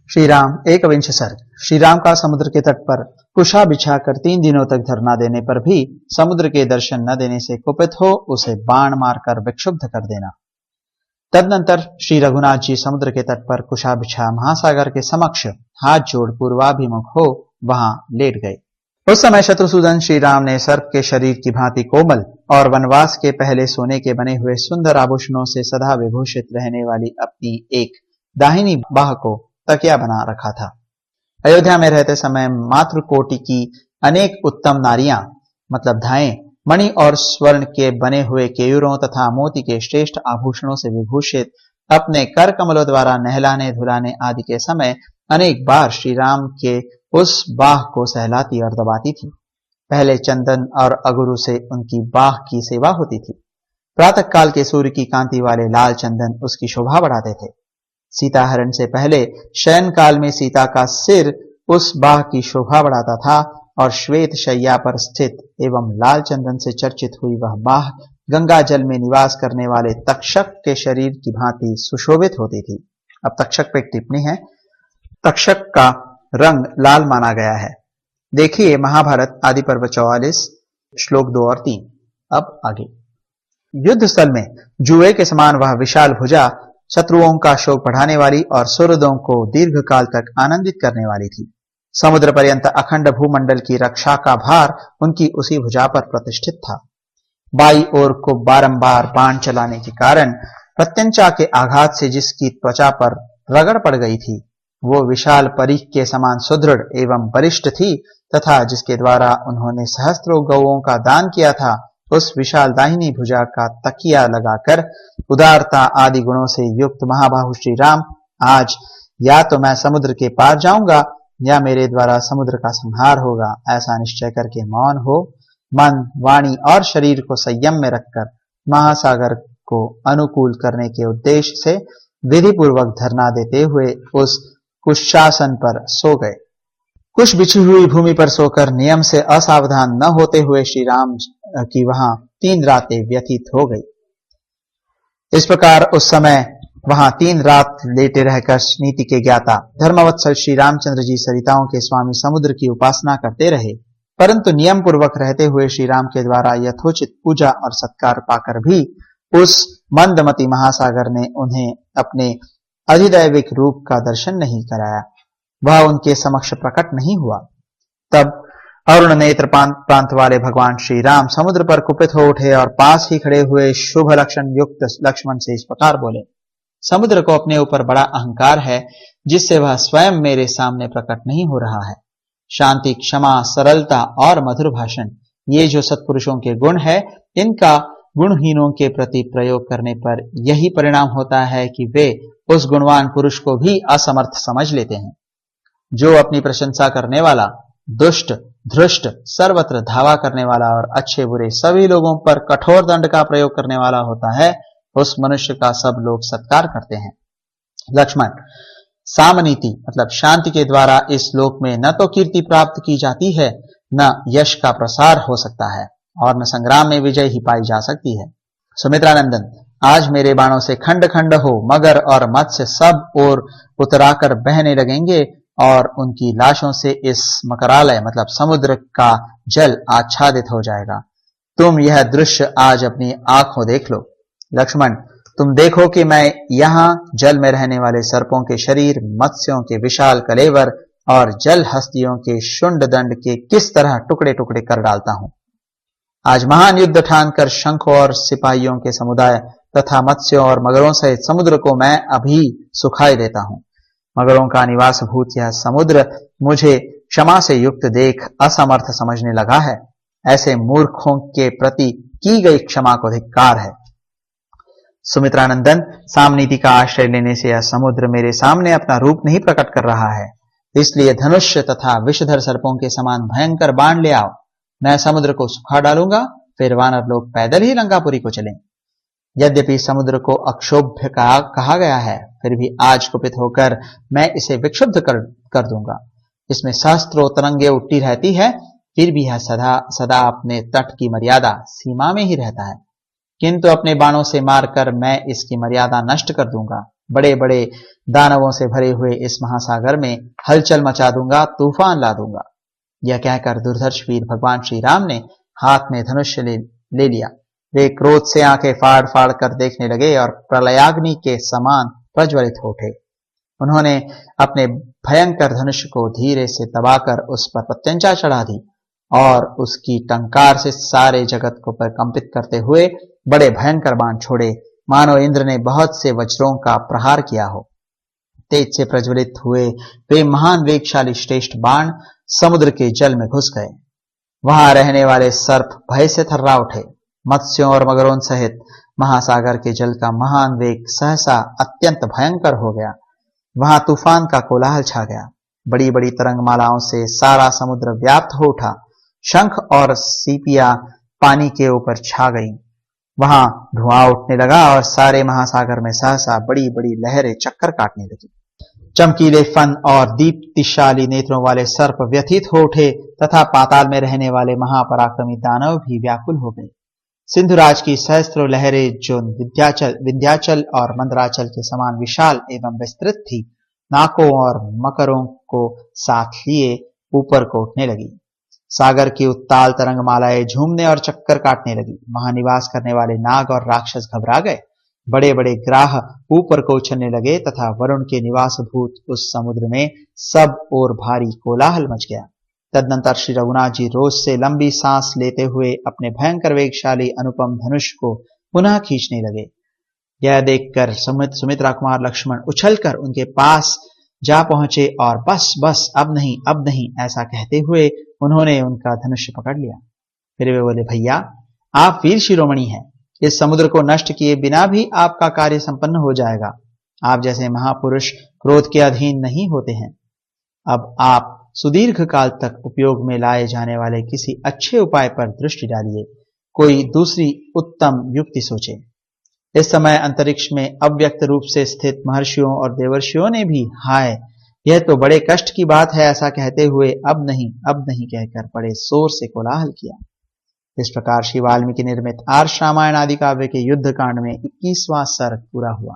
श्री राम एकविंश सर्ग। श्री राम का समुद्र के तट पर कुशा बिछाकर 3 दिनों तक धरना देने पर भी समुद्र के दर्शन न देने से कुपित हो उसे बाण मारकर विक्षुब्ध कर देना। तदनंतर श्री रघुनाथ जी समुद्र के तट पर कुशा बिछा महासागर के समक्ष हाथ जोड़ पूर्वाभिमुख हो वहां लेट गए। उस समय शत्रुसूदन श्री राम ने सर्प के शरीर की भांति कोमल और वनवास के पहले सोने के बने हुए सुंदर आभूषणों से सदा विभूषित रहने वाली अपनी एक दाहिनी बाह को तकिया बना रखा था। अयोध्या में रहते समय मातृकोटि की अनेक उत्तम नारियां मतलब धाएं मणि और स्वर्ण के बने हुए केयूरों तथा मोती के श्रेष्ठ आभूषणों से विभूषित अपने कर कमलों द्वारा नहलाने धुलाने आदि के समय अनेक बार श्री राम के उस बाह को सहलाती और दबाती थी। पहले चंदन और अगुरु से उनकी बाह की सेवा होती थी। प्रातः काल के सूर्य की कांति वाले लाल चंदन उसकी शोभा बढ़ाते थे। सीता हरण से पहले शयन काल में सीता का सिर उस बाह की शोभा बढ़ाता था और श्वेत शैया पर स्थित एवं लाल चंदन से चर्चित हुई वह बाह गंगा जल में निवास करने वाले तक्षक के शरीर की भांति सुशोभित होती थी। अब तक्षक पे एक टिप्पणी है। तक्षक का रंग लाल माना गया है। देखिए महाभारत आदि पर्व 44 श्लोक 2 और 3। अब आगे युद्ध स्थल में जुए के समान वह विशाल भुजा शत्रुओं का शोक बढ़ाने वाली और सुहृदों को दीर्घ काल तक आनंदित करने वाली थी। समुद्र पर्यंत अखंड भूमंडल की रक्षा का भार उनकी उसी भुजा पर प्रतिष्ठित था। बाई ओर को बारंबार बाण चलाने के कारण प्रत्यंचा के आघात से जिसकी त्वचा पर रगड़ पड़ गई थी वो विशाल परिख के समान सुदृढ़ एवं बलिष्ठ थी तथा जिसके द्वारा उन्होंने सहस्त्रों गौओं का दान किया था उस विशाल दाहिनी भुजा का तकिया लगाकर उदारता आदि गुणों से युक्त महाबाहु श्री राम आज या तो मैं समुद्र के पार जाऊंगा या मेरे द्वारा समुद्र का संहार होगा ऐसा निश्चय करके मौन हो मन वाणी और शरीर को संयम में रखकर महासागर को अनुकूल करने के उद्देश्य से विधि पूर्वक धरना देते हुए उस कुशासन पर सो गए। कुश बिछी हुई भूमि पर सोकर नियम से असावधान न होते हुए श्री राम की वहां 3 रातें व्यतीत हो गई। इस प्रकार उस समय वहां 3 रात लेटे रहकर नीति के ज्ञाता धर्मवत्सल श्री रामचंद्र जी सरिताओं के स्वामी समुद्र की उपासना करते रहे, परंतु नियम पूर्वक रहते हुए श्री राम के द्वारा यथोचित पूजा और सत्कार पाकर भी उस मंदमती महासागर ने उन्हें अपने अधिदैविक रूप का दर्शन नहीं कराया। वह उनके समक्ष प्रकट नहीं हुआ। तब अरुण नेत्र प्रांत वाले भगवान श्री राम समुद्र पर कुपित हो उठे और पास ही खड़े हुए शुभ लक्षण युक्त लक्ष्मण से इस प्रकार बोले। समुद्र को अपने ऊपर बड़ा अहंकार है जिससे वह स्वयं मेरे सामने प्रकट नहीं हो रहा है। शांति, क्षमा, सरलता और मधुर भाषण ये जो सत्पुरुषों के गुण है इनका गुणहीनों के प्रति प्रयोग करने पर यही परिणाम होता है कि वे उस गुणवान पुरुष को भी असमर्थ समझ लेते हैं। जो अपनी प्रशंसा करने वाला, दुष्ट, धृष्ट, सर्वत्र धावा करने वाला और अच्छे बुरे सभी लोगों पर कठोर दंड का प्रयोग करने वाला होता है उस मनुष्य का सब लोग सत्कार करते हैं। लक्ष्मण, सामनीति मतलब शांति के द्वारा इस लोक में न तो कीर्ति प्राप्त की जाती है न यश का प्रसार हो सकता है और न संग्राम में विजय ही पाई जा सकती है। सुमित्रानंदन, आज मेरे बाणों से खंड खंड हो मगर और मत्स्य सब ओर उतराकर बहने लगेंगे और उनकी लाशों से इस मकरालय मतलब समुद्र का जल आच्छादित हो जाएगा। तुम यह दृश्य आज अपनी आंखों देख लो। लक्ष्मण, तुम देखो कि मैं यहाँ जल में रहने वाले सर्पों के शरीर, मत्स्यों के विशाल कलेवर और जल हस्तियों के शुंड दंड के किस तरह टुकड़े टुकड़े कर डालता हूं। आज महान युद्ध ठानकर शंख और सिपाहियों के समुदाय तथा मत्स्यों और मगरों सहित समुद्र को मैं अभी सुखाई देता हूं। मगरों का निवास भूत यह समुद्र मुझे क्षमा से युक्त देख असमर्थ समझने लगा है। ऐसे मूर्खों के प्रति की गई क्षमा को धिक्कार है। सुमित्रानंदन, सामनीति का आश्रय लेने से यह समुद्र मेरे सामने अपना रूप नहीं प्रकट कर रहा है, इसलिए धनुष तथा विषधर सर्पों के समान भयंकर बाण ले आओ। मैं समुद्र को सुखा डालूंगा, फिर वानर लोग पैदल ही लंकापुरी को चलें। यद्यपि समुद्र को अक्षोभ्य कहा गया है, फिर भी आज कुपित होकर मैं इसे विक्षुब्ध कर दूंगा। इसमें सहस्त्रों तरंगे उठती रहती है, फिर भी यह सदा अपने तट की मर्यादा सीमा में ही रहता है, किंतु अपने बाणों से मारकर मैं इसकी मर्यादा नष्ट कर दूंगा। बड़े बड़े दानवों से भरे हुए इस महासागर में हलचल मचा दूंगा, तूफान ला दूंगा। यह कहकर दुर्धर्ष वीर भगवान श्री राम ने हाथ में धनुष ले लिया। वे क्रोध से आंखें फाड़ फाड़ कर देखने लगे और प्रलयाग्नि के समान प्रज्वलित हो उठे। उन्होंने अपने भयंकर धनुष को धीरे से दबाकर उस पर प्रत्यंचा चढ़ा दी और उसकी टंकार से सारे जगत को प्रकंपित करते हुए बड़े भयंकर बाण छोड़े, मानो इंद्र ने बहुत से वज्रों का प्रहार किया हो। तेज से प्रज्वलित हुए वे महान वेगशाली श्रेष्ठ बाण समुद्र के जल में घुस गए। वहां रहने वाले सर्प भय से थर्रा उठे। मत्स्यों और मगरों सहित महासागर के जल का महान वेग सहसा अत्यंत भयंकर हो गया। वहां तूफान का कोलाहल छा गया। बड़ी बड़ी तरंगमालाओं से सारा समुद्र व्याप्त हो उठा। शंख और सीपियां पानी के ऊपर छा गईं। वहां धुआं उठने लगा और सारे महासागर में सहसा बड़ी बड़ी लहरें चक्कर काटने लगी। चमकीले फन और दीप्तिशाली नेत्रों वाले सर्प व्यथित हो उठे तथा पाताल में रहने वाले महापराक्रमी दानव भी व्याकुल हो गए। सिंधुराज की सहस्त्रों लहरें जो विंध्याचल और मंदराचल के समान विशाल एवं विस्तृत थी, नाकों और मकरों को साथ लिए ऊपर को उठने लगी। सागर की उत्ताल तरंगमालाएं झूमने और चक्कर काटने लगी। वहां निवास करने वाले नाग और राक्षस घबरा गए। बड़े बड़े ग्राह ऊपर को उछलने लगे तथा वरुण के निवास भूत उस समुद्र में सब और भारी कोलाहल मच गया। तदनंतर श्री रघुनाथ जी रोज से लंबी सांस लेते हुए अपने भयंकर वेगशाली अनुपम धनुष को पुनः खींचने लगे। यह देखकर सुमित्रा कुमार लक्ष्मण उछलकर उनके पास जा पहुंचे और बस बस अब नहीं ऐसा कहते हुए उन्होंने उनका धनुष पकड़ लिया। फिर वे बोले, भैया आप वीर शिरोमणि हैं, इस समुद्र को नष्ट किए बिना भी आपका कार्य संपन्न हो जाएगा। आप जैसे महापुरुष क्रोध के अधीन नहीं होते हैं। अब आप सुदीर्घ काल तक उपयोग में लाए जाने वाले किसी अच्छे उपाय पर दृष्टि डालिए, कोई दूसरी उत्तम युक्ति सोचे। इस समय अंतरिक्ष में अव्यक्त रूप से स्थित महर्षियों और देवर्षियों ने भी हाय यह तो बड़े कष्ट की बात है ऐसा कहते हुए अब नहीं कहकर बड़े शोर से कोलाहल किया। इस प्रकार श्री वाल्मीकि निर्मित आर्ष रामायण आदि काव्य के युद्ध कांड में 21वां सर्ग पूरा हुआ।